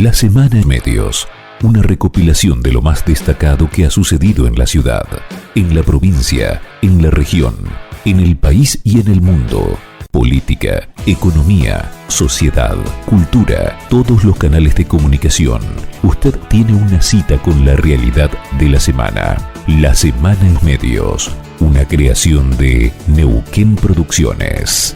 La Semana en Medios, una recopilación de lo más destacado que ha sucedido en la ciudad, en la provincia, en la región, en el país y en el mundo. Política, economía, sociedad, cultura, todos los canales de comunicación. Usted tiene una cita con la realidad de la semana. La Semana en Medios, una creación de Neuquén Producciones.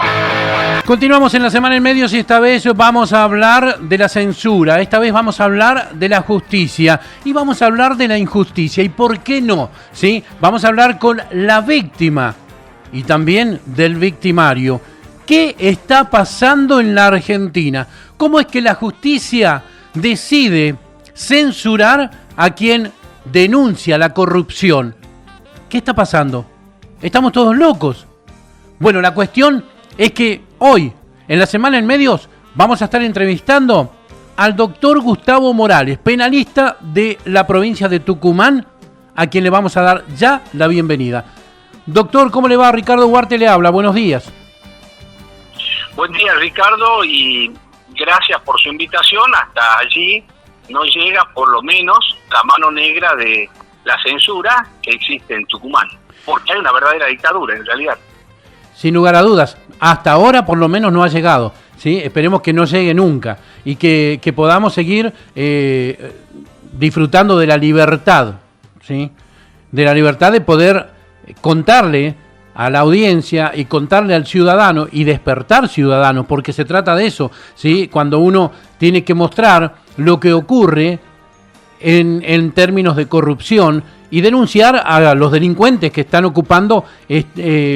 Continuamos en La Semana en Medios y esta vez vamos a hablar de la censura, esta vez vamos a hablar de la justicia y vamos a hablar de la injusticia. ¿Y por qué no? ¿Sí? Vamos a hablar con la víctima y también del victimario. ¿Qué está pasando en la Argentina? ¿Cómo es que la justicia decide censurar a quien denuncia la corrupción? ¿Qué está pasando? ¿Estamos todos locos? Bueno, la cuestión es que hoy, en La Semana en Medios, vamos a estar entrevistando al doctor Gustavo Morales, penalista de la provincia de Tucumán, a quien le vamos a dar ya la bienvenida. Doctor, ¿cómo le va? Ricardo Huarte le habla. Buenos días. Buen día, Ricardo, y gracias por su invitación. Hasta allí no llega, por lo menos, la mano negra de la censura que existe en Tucumán, porque hay una verdadera dictadura, en realidad. Sin lugar a dudas, hasta ahora por lo menos no ha llegado, ¿sí? Esperemos que no llegue nunca y que podamos seguir disfrutando de la libertad, ¿sí? De la libertad de poder contarle a la audiencia y contarle al ciudadano y despertar ciudadanos, porque se trata de eso, ¿sí? Cuando uno tiene que mostrar lo que ocurre en términos de corrupción y denunciar a los delincuentes que están ocupando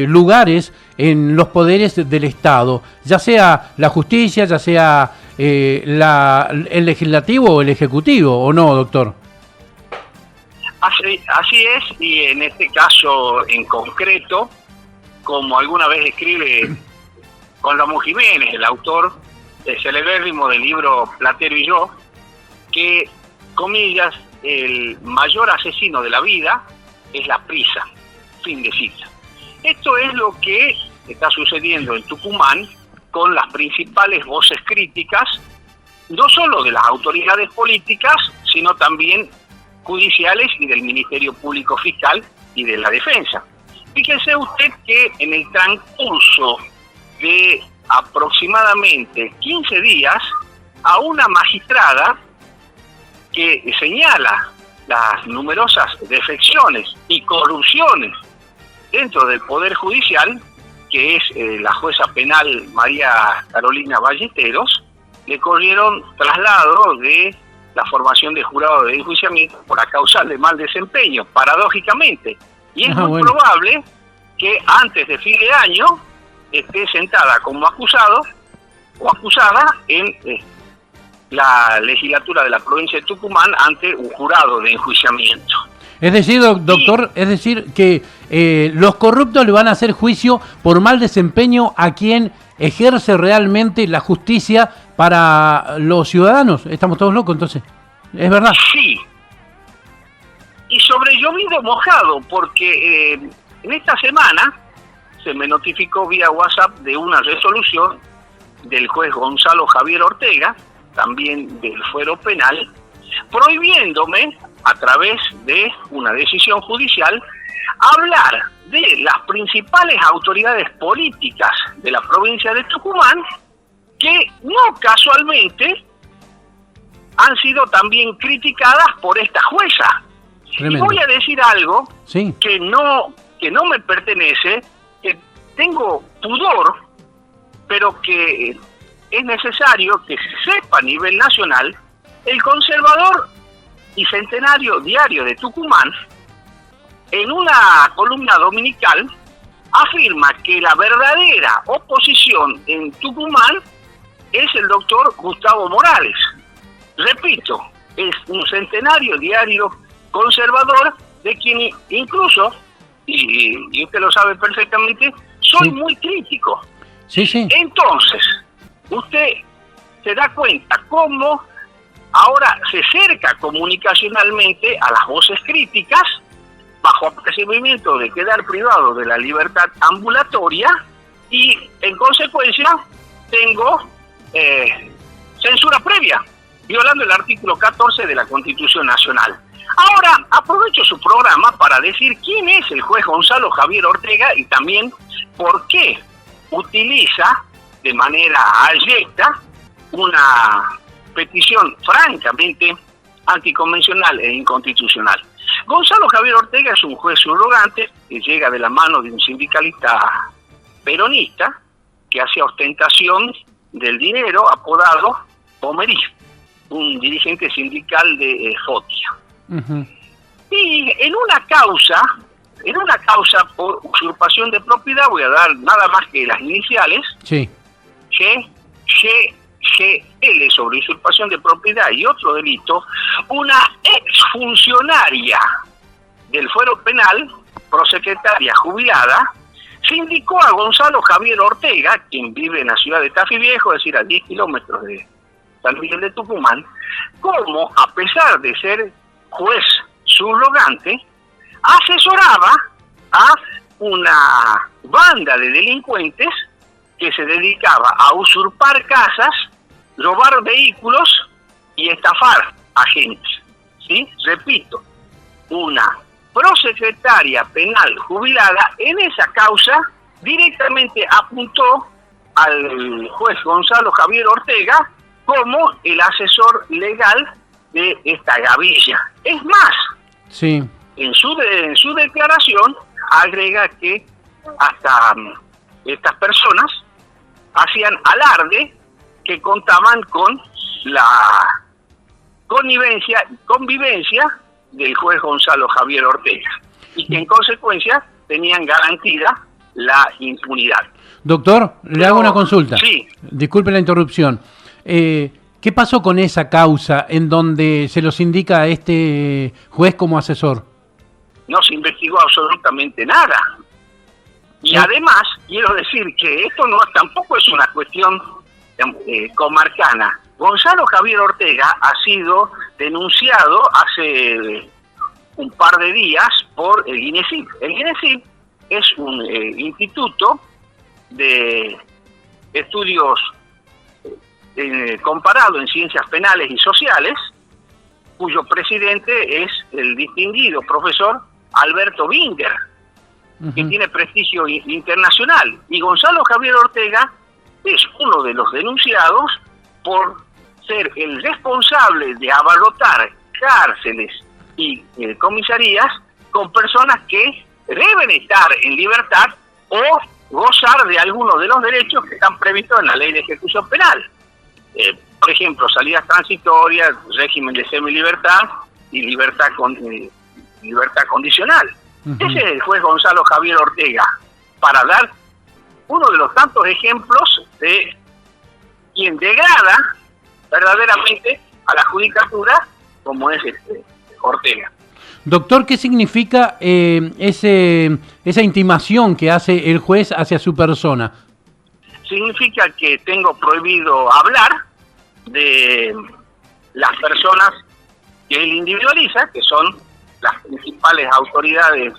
lugares en los poderes del Estado, ya sea la justicia, ya sea el legislativo o el ejecutivo, ¿o no, doctor? Así es, y en este caso en concreto, como alguna vez escribe Conrado Jiménez, el autor celebérrimo del libro Platero y yo, que, comillas, el mayor asesino de la vida es la prisa, fin de cita. Esto es lo que está sucediendo en Tucumán con las principales voces críticas, no solo de las autoridades políticas, sino también judiciales y del Ministerio Público Fiscal y de la Defensa. Fíjese usted que en el transcurso de aproximadamente 15 días, a una magistrada que señala las numerosas defecciones y corrupciones dentro del Poder Judicial, que es la jueza penal María Carolina Ballesteros, le corrieron traslado de la formación de jurado de enjuiciamiento por la causal de mal desempeño, paradójicamente. Y es muy probable que antes de fin de año esté sentada como acusado o acusada en la legislatura de la provincia de Tucumán ante un jurado de enjuiciamiento. Es decir, doctor, es decir que los corruptos le van a hacer juicio por mal desempeño a quien ejerce realmente la justicia para los ciudadanos. Estamos todos locos, entonces. ¿Es verdad? Sí. Y sobre llovido mojado, porque en esta semana se me notificó vía WhatsApp de una resolución del juez Gonzalo Javier Ortega, también del fuero penal, prohibiéndome, a través de una decisión judicial, hablar de las principales autoridades políticas de la provincia de Tucumán, que no casualmente han sido también criticadas por esta jueza. Tremendo. Y voy a decir algo sí. que no me pertenece, que tengo pudor, pero que es necesario que se sepa a nivel nacional. El conservador y centenario Diario de Tucumán, en una columna dominical, afirma que la verdadera oposición en Tucumán es el doctor Gustavo Morales. Repito, es un centenario diario conservador de quien incluso, y usted lo sabe perfectamente, soy muy crítico. Sí. Entonces, usted se da cuenta cómo ahora se cerca comunicacionalmente a las voces críticas bajo apercibimiento de quedar privado de la libertad ambulatoria y, en consecuencia, tengo censura previa. violando el artículo 14 de la Constitución Nacional. Ahora, aprovecho su programa para decir quién es el juez Gonzalo Javier Ortega y también por qué utiliza de manera abyecta una petición francamente anticonvencional e inconstitucional. Gonzalo Javier Ortega es un juez subrogante que llega de la mano de un sindicalista peronista que hace ostentación del dinero, apodado Pomerí, un dirigente sindical de Fotia. Uh-huh. Y en una causa por usurpación de propiedad, voy a dar nada más que las iniciales, sí. GL sobre usurpación de propiedad y otro delito, una exfuncionaria del fuero penal, prosecretaria jubilada, se indicó a Gonzalo Javier Ortega, quien vive en la ciudad de Tafí Viejo, es decir, a 10 kilómetros de San Miguel de Tucumán, como, a pesar de ser juez subrogante, asesoraba a una banda de delincuentes que se dedicaba a usurpar casas, robar vehículos y estafar a gente. ¿Sí? Repito, una prosecretaria penal jubilada en esa causa directamente apuntó al juez Gonzalo Javier Ortega como el asesor legal de esta gavilla. Es más, sí, en su declaración agrega que hasta estas personas hacían alarde que contaban con la connivencia y convivencia del juez Gonzalo Javier Ortega y que en consecuencia tenían garantida la impunidad. Doctor, le hago una consulta. Sí. Disculpe la interrupción. ¿Qué pasó con esa causa en donde se los indica a este juez como asesor? No se investigó absolutamente nada. Y además, quiero decir que esto tampoco es una cuestión comarcana. Gonzalo Javier Ortega ha sido denunciado hace un par de días por el INESIP. El INESIP es un instituto de estudios comparado en ciencias penales y sociales, cuyo presidente es el distinguido profesor Alberto Binger, que tiene prestigio internacional. Y Gonzalo Javier Ortega es uno de los denunciados por ser el responsable de abarrotar cárceles y comisarías con personas que deben estar en libertad o gozar de algunos de los derechos que están previstos en la Ley de Ejecución Penal. Por ejemplo, salidas transitorias, régimen de semilibertad y libertad condicional. Uh-huh. Ese es el juez Gonzalo Javier Ortega, para dar uno de los tantos ejemplos de quien degrada verdaderamente a la judicatura como es Ortega. Doctor, ¿qué significa esa intimación que hace el juez hacia su persona? Significa que tengo prohibido hablar de las personas que él individualiza, que son las principales autoridades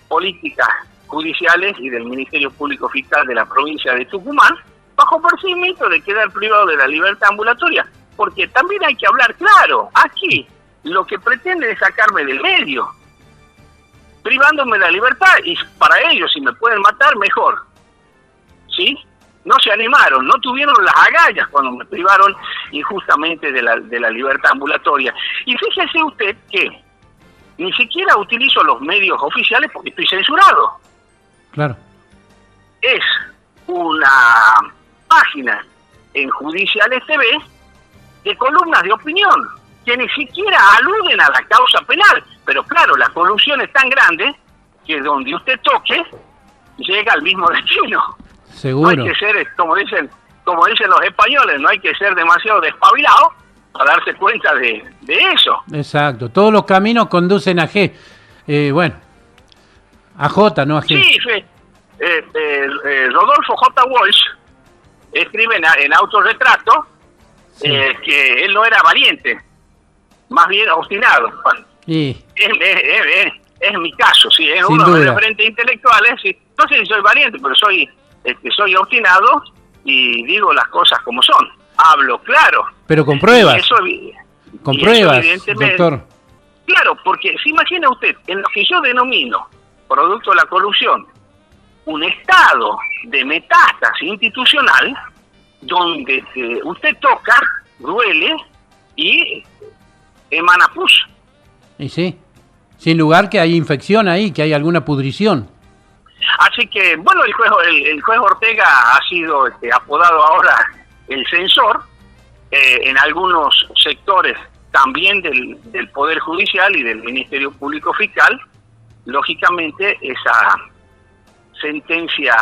políticas, judiciales y del Ministerio Público Fiscal de la provincia de Tucumán, bajo procedimiento de quedar privado de la libertad ambulatoria. Porque también hay que hablar claro, aquí lo que pretende es sacarme del medio, privándome de la libertad, y para ellos, si me pueden matar, mejor. ¿Sí? No se animaron, no tuvieron las agallas cuando me privaron injustamente de la libertad ambulatoria. Y fíjese usted que ni siquiera utilizo los medios oficiales porque estoy censurado. Claro. Es una página en Judiciales TV de columnas de opinión que ni siquiera aluden a la causa penal. Pero claro, la corrupción es tan grande que donde usted toque llega al mismo destino. Seguro. No hay que ser, como dicen los españoles, no hay que ser demasiado despabilado para darse cuenta de eso. Exacto. Todos los caminos conducen a G. Bueno, a J, no a G. Sí, Rodolfo J. Walsh escribe en Autorretrato que él no era valiente, más bien obstinado. Bueno, sí. Es mi caso, sí, es Sin uno duda. de los frentes intelectuales. Sí. No sé si soy valiente, pero soy obstinado y digo las cosas como son. Hablo, claro. Pero con pruebas. Con y pruebas, eso doctor. Claro, porque se imagina usted, en lo que yo denomino, producto de la corrupción, un estado de metástasis institucional, donde usted toca, duele y emana pus. Y sí, sin lugar que hay infección ahí, que hay alguna pudrición. Así que, bueno, el juez Ortega ha sido apodado ahora el censor, en algunos sectores también del Poder Judicial y del Ministerio Público Fiscal. Lógicamente, esa sentencia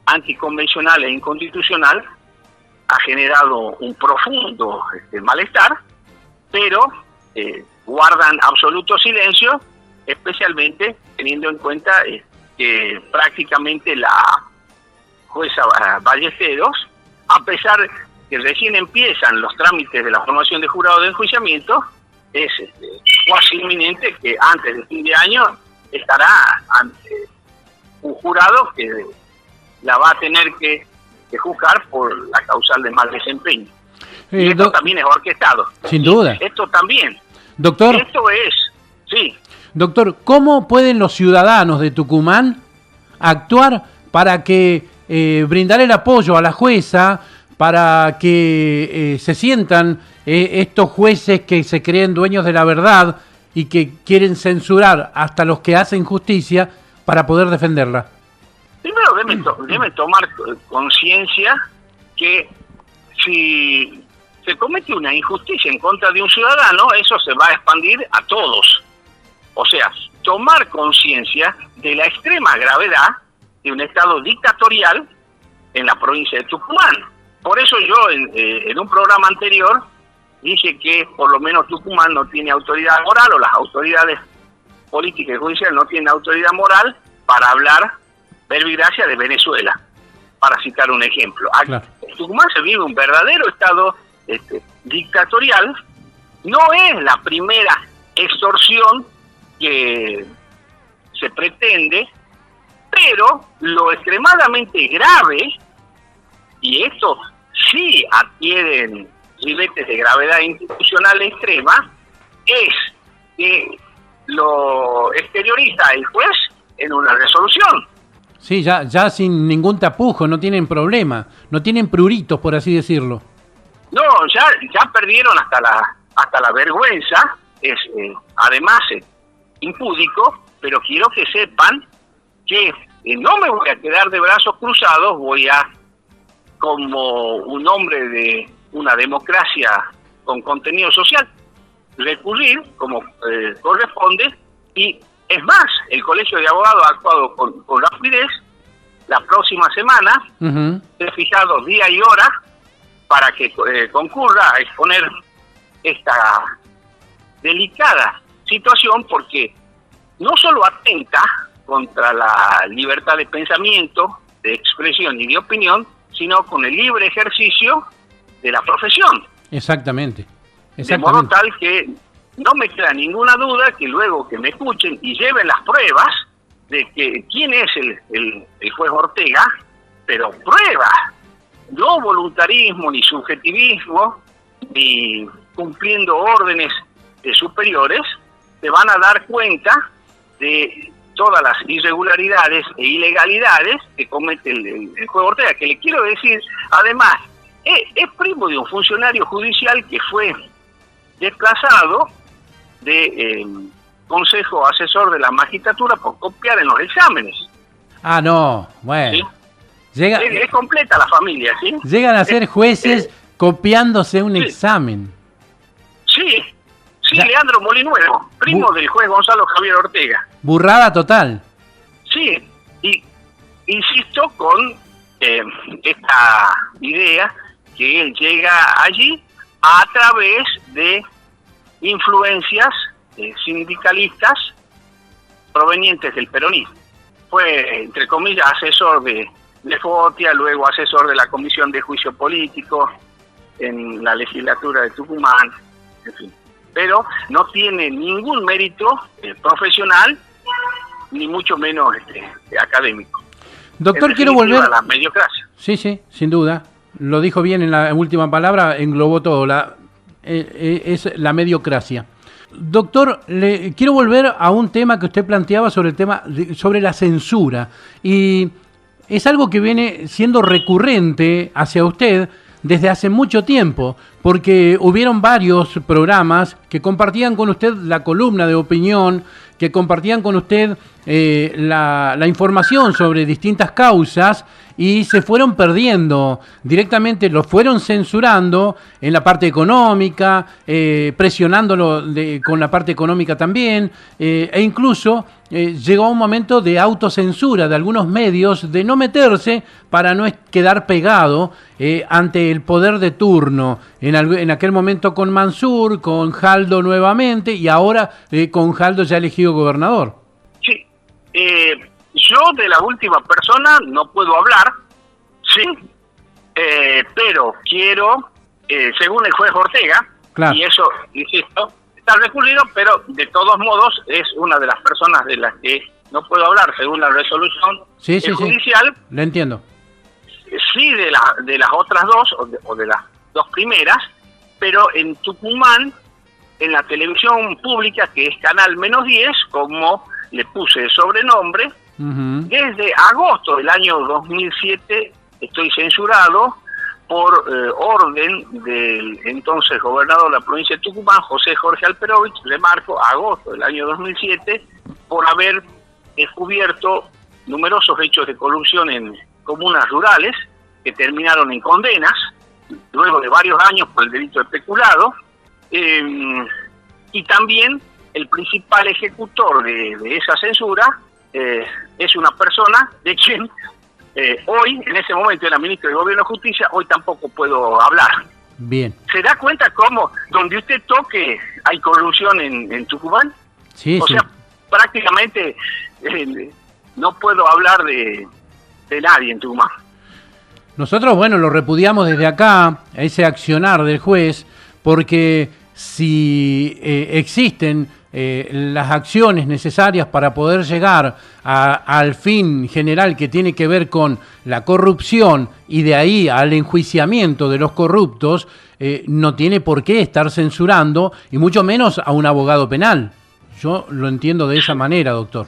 anticonvencional e inconstitucional ha generado un profundo malestar, pero guardan absoluto silencio, especialmente teniendo en cuenta que prácticamente la jueza Ballesteros, a pesar que recién empiezan los trámites de la formación de jurado de enjuiciamiento, es casi inminente que antes de fin de año estará ante un jurado que la va a tener que juzgar por la causal de mal desempeño. Y esto también es orquestado. Sin duda. Esto también. Doctor. Esto es, sí. Doctor, ¿cómo pueden los ciudadanos de Tucumán actuar para que brindar el apoyo a la jueza, para que se sientan estos jueces que se creen dueños de la verdad y que quieren censurar hasta los que hacen justicia para poder defenderla? Primero deben tomar conciencia que si se comete una injusticia en contra de un ciudadano, eso se va a expandir a todos. O sea, tomar conciencia de la extrema gravedad de un estado dictatorial en la provincia de Tucumán. Por eso yo en un programa anterior dije que por lo menos Tucumán no tiene autoridad moral, o las autoridades políticas y judiciales no tienen autoridad moral para hablar verbigracia de Venezuela, para citar un ejemplo. Claro. En Tucumán se vive un verdadero estado dictatorial. No es la primera extorsión que se pretende, pero lo extremadamente grave, y esto sí adquieren niveles de gravedad institucional extrema, es que lo exterioriza el juez en una resolución. Sí, ya sin ningún tapujo, no tienen problema, no tienen pruritos, por así decirlo. No, ya perdieron hasta la vergüenza, es además impúdico, pero quiero que sepan que no me voy a quedar de brazos cruzados, voy a, como un hombre de una democracia con contenido social, recurrir como corresponde. Y es más, el Colegio de Abogados ha actuado con rapidez. La próxima semana he fijado día y hora para que concurra a exponer esta delicada situación, porque no solo atenta contra la libertad de pensamiento, de expresión y de opinión, sino con el libre ejercicio de la profesión. Exactamente. De modo tal que no me queda ninguna duda que luego que me escuchen y lleven las pruebas de que quién es el juez Ortega, pero pruebas, no voluntarismo ni subjetivismo, ni cumpliendo órdenes superiores, se van a dar cuenta de todas las irregularidades e ilegalidades que comete el juez Ortega, que le quiero decir, además, es primo de un funcionario judicial que fue desplazado de Consejo Asesor de la Magistratura por copiar en los exámenes. Ah, no, bueno. ¿Sí? Es completa la familia, ¿sí? Llegan a ser jueces copiándose un examen. Sí, Leandro Molinuevo, primo del juez Gonzalo Javier Ortega. Burrada total. Sí, y insisto con esta idea que él llega allí a través de influencias sindicalistas provenientes del peronismo. Fue, entre comillas, asesor de Fotia, luego asesor de la Comisión de Juicio Político en la legislatura de Tucumán, en fin. Pero no tiene ningún mérito profesional, ni mucho menos académico. Doctor, quiero volver a la mediocracia. Sí, sin duda. Lo dijo bien en la última palabra, englobó todo, es la mediocracia. Doctor, quiero volver a un tema que usted planteaba sobre la censura, y es algo que viene siendo recurrente hacia usted desde hace mucho tiempo, porque hubieron varios programas que compartían con usted la columna de opinión, que compartían con usted la información sobre distintas causas, y se fueron perdiendo, directamente los fueron censurando en la parte económica, presionándolo con la parte económica también, e incluso llegó un momento de autocensura de algunos medios, de no meterse para no quedar pegado ante el poder de turno, en aquel momento con Mansur, con Jaldo nuevamente, y ahora con Jaldo ya elegido gobernador. Sí, yo de la última persona no puedo hablar, sí, pero quiero, según el juez Ortega, claro, y eso, insisto, está recurrido, pero de todos modos es una de las personas de las que no puedo hablar, según la resolución judicial. Sí. Lo entiendo. Sí, de las otras dos, o de las dos primeras, pero en Tucumán, en la televisión pública, que es Canal -10, como le puse de sobrenombre, desde agosto del año 2007 estoy censurado por orden del entonces gobernador de la provincia de Tucumán, José Jorge Alperovich, remarco, agosto del año 2007, por haber descubierto numerosos hechos de corrupción en comunas rurales que terminaron en condenas, luego de varios años por el delito de peculado, y también el principal ejecutor de esa censura es una persona de quien hoy, en ese momento era ministro de Gobierno de Justicia, hoy tampoco puedo hablar. Bien. ¿Se da cuenta cómo, donde usted toque, hay corrupción en Tucumán? Sí, o sea, prácticamente no puedo hablar de nadie en Tucumán. Nosotros, bueno, lo repudiamos desde acá, ese accionar del juez, porque si existen las acciones necesarias para poder llegar al fin general que tiene que ver con la corrupción y de ahí al enjuiciamiento de los corruptos, no tiene por qué estar censurando, y mucho menos a un abogado penal. Yo lo entiendo de esa manera, doctor.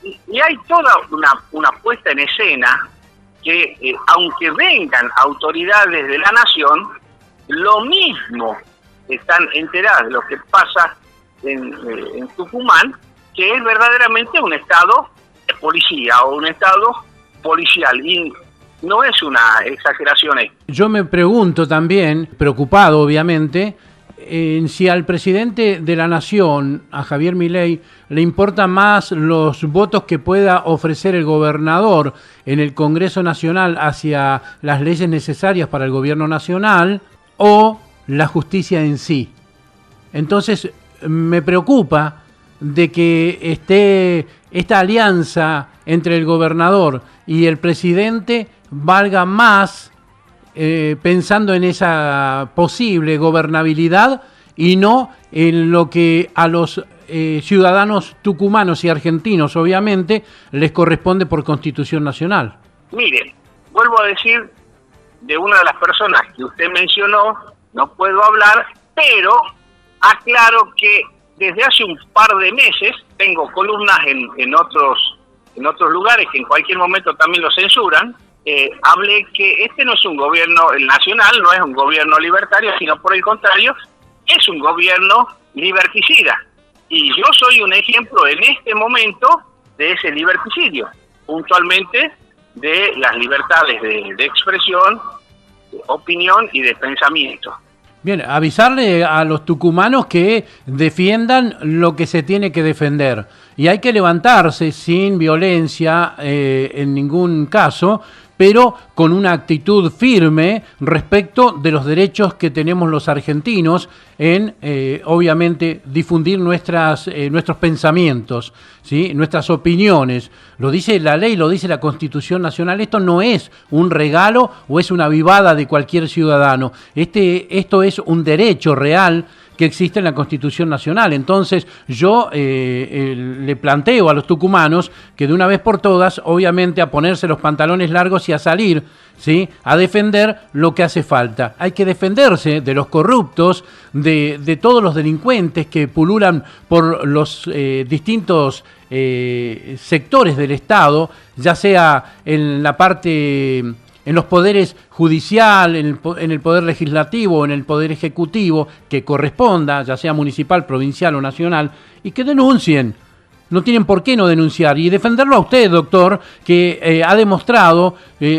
Y hay toda una puesta en escena que, aunque vengan autoridades de la nación, lo mismo están enteradas de lo que pasa en Tucumán, que es verdaderamente un estado de policía o un estado policial, y no es una exageración. Yo me pregunto también, preocupado obviamente, en si al presidente de la nación, a Javier Milei, le importan más los votos que pueda ofrecer el gobernador en el Congreso Nacional hacia las leyes necesarias para el gobierno nacional, o la justicia en sí. Entonces me preocupa de que esté esta alianza entre el gobernador y el presidente valga más pensando en esa posible gobernabilidad y no en lo que a los ciudadanos tucumanos y argentinos obviamente les corresponde por Constitución Nacional. Mire, vuelvo a decir, de una de las personas que usted mencionó, no puedo hablar, pero aclaro que desde hace un par de meses tengo columnas en otros lugares que en cualquier momento también lo censuran. Hablé que este no es un gobierno, el nacional no es un gobierno libertario, sino por el contrario, es un gobierno liberticida. Y yo soy un ejemplo en este momento de ese liberticidio, puntualmente de las libertades de expresión, de opinión y de pensamiento. Bien, avisarle a los tucumanos que defiendan lo que se tiene que defender. Y hay que levantarse sin violencia en ningún caso, pero con una actitud firme respecto de los derechos que tenemos los argentinos en, obviamente, difundir nuestros pensamientos, ¿sí? Nuestras opiniones. Lo dice la ley, lo dice la Constitución Nacional. Esto no es un regalo o es una vivada de cualquier ciudadano. Esto es un derecho real que existe en la Constitución Nacional. Entonces yo le planteo a los tucumanos que de una vez por todas, obviamente, a ponerse los pantalones largos y a salir, ¿sí?, a defender lo que hace falta. Hay que defenderse de los corruptos, de todos los delincuentes que pululan por los distintos sectores del Estado, ya sea en la parte, en los poderes judicial, en el poder legislativo o en el poder ejecutivo que corresponda, ya sea municipal, provincial o nacional, y que denuncien. No tienen por qué no denunciar y defenderlo a usted, doctor, que ha demostrado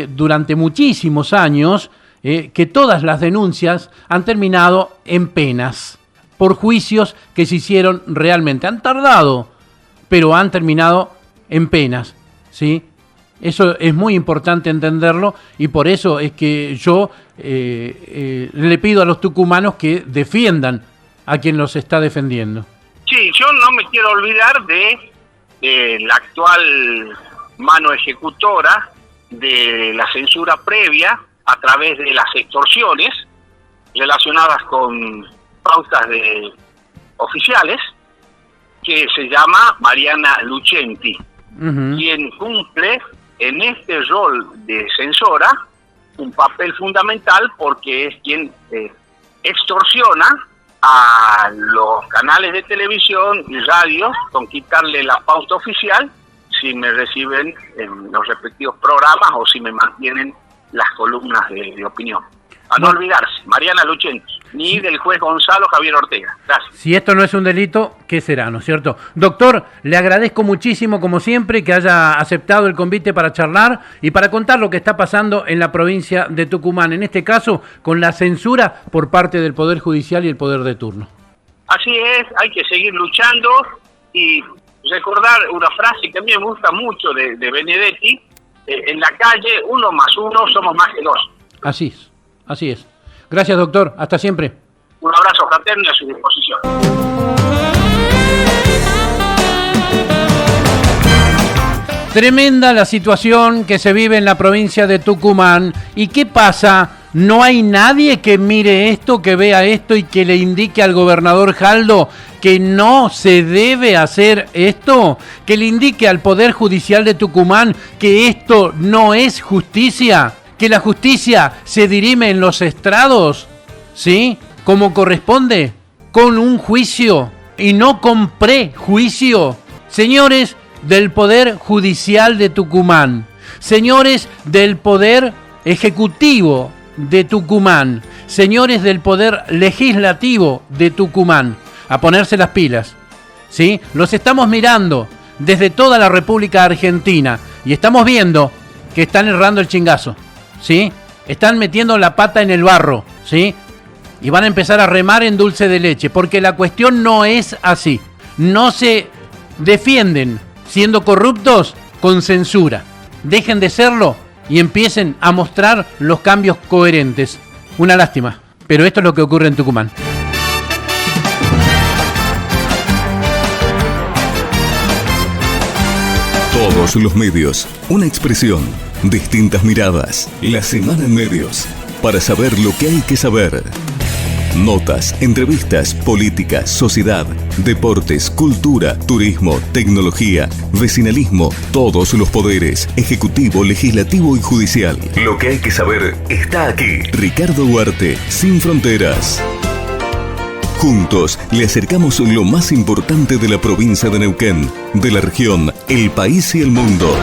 durante muchísimos años que todas las denuncias han terminado en penas por juicios que se hicieron realmente. Han tardado, pero han terminado en penas, ¿sí? Eso es muy importante entenderlo y por eso es que yo le pido a los tucumanos que defiendan a quien los está defendiendo. Sí, yo no me quiero olvidar de la actual mano ejecutora de la censura previa a través de las extorsiones relacionadas con pautas de oficiales, que se llama Mariana Lucenti, quien cumple en este rol de censora un papel fundamental porque es quien extorsiona a los canales de televisión y radio con quitarle la pauta oficial si me reciben en los respectivos programas o si me mantienen las columnas de opinión. A no olvidarse, Mariana Lucenti, ni del juez Gonzalo Javier Ortega. Gracias. Si esto no es un delito, ¿qué será, no es cierto? Doctor, le agradezco muchísimo, como siempre, que haya aceptado el convite para charlar y para contar lo que está pasando en la provincia de Tucumán, en este caso con la censura por parte del Poder Judicial y el Poder de turno. Así es, hay que seguir luchando y recordar una frase que a mí me gusta mucho de Benedetti: en la calle 1 más 1 somos más que 2. Así es. Así es. Gracias, doctor. Hasta siempre. Un abrazo fraterno y a su disposición. Tremenda la situación que se vive en la provincia de Tucumán. ¿Y qué pasa? ¿No hay nadie que mire esto, que vea esto y que le indique al gobernador Jaldo que no se debe hacer esto? ¿Que le indique al Poder Judicial de Tucumán que esto no es justicia? ¿Que la justicia se dirime en los estrados? ¿Sí? Como corresponde, con un juicio y no con prejuicio. Señores del Poder Judicial de Tucumán, señores del Poder Ejecutivo de Tucumán, señores del Poder Legislativo de Tucumán, a ponerse las pilas, ¿sí? Los estamos mirando desde toda la República Argentina y estamos viendo que están errando el chingazo, ¿sí? Están metiendo la pata en el barro, ¿sí? Y van a empezar a remar en dulce de leche, porque la cuestión no es así. No se defienden siendo corruptos con censura. Dejen de serlo y empiecen a mostrar los cambios coherentes. Una lástima, pero esto es lo que ocurre en Tucumán. Todos los medios, una expresión, distintas miradas. La Semana en Medios, para saber lo que hay que saber. Notas, entrevistas, política, sociedad, deportes, cultura, turismo, tecnología, vecinalismo, todos los poderes, ejecutivo, legislativo y judicial. Lo que hay que saber está aquí. Ricardo Huarte, Sin Fronteras. Juntos le acercamos lo más importante de la provincia de Neuquén, de la región, el país y el mundo.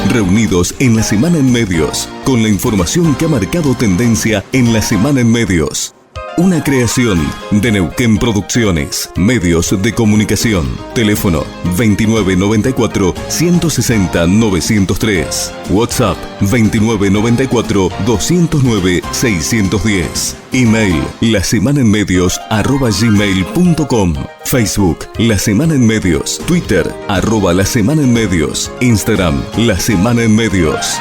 Reunidos en la Semana en Medios, con la información que ha marcado tendencia en la Semana en Medios. Una creación de Neuquén Producciones, medios de comunicación. Teléfono 2994-160-903. WhatsApp 2994-209-610. Email lasemanenmedios@gmail.com. Facebook La Semana en Medios. Twitter @La Semana en Medios. Instagram La Semana en Medios.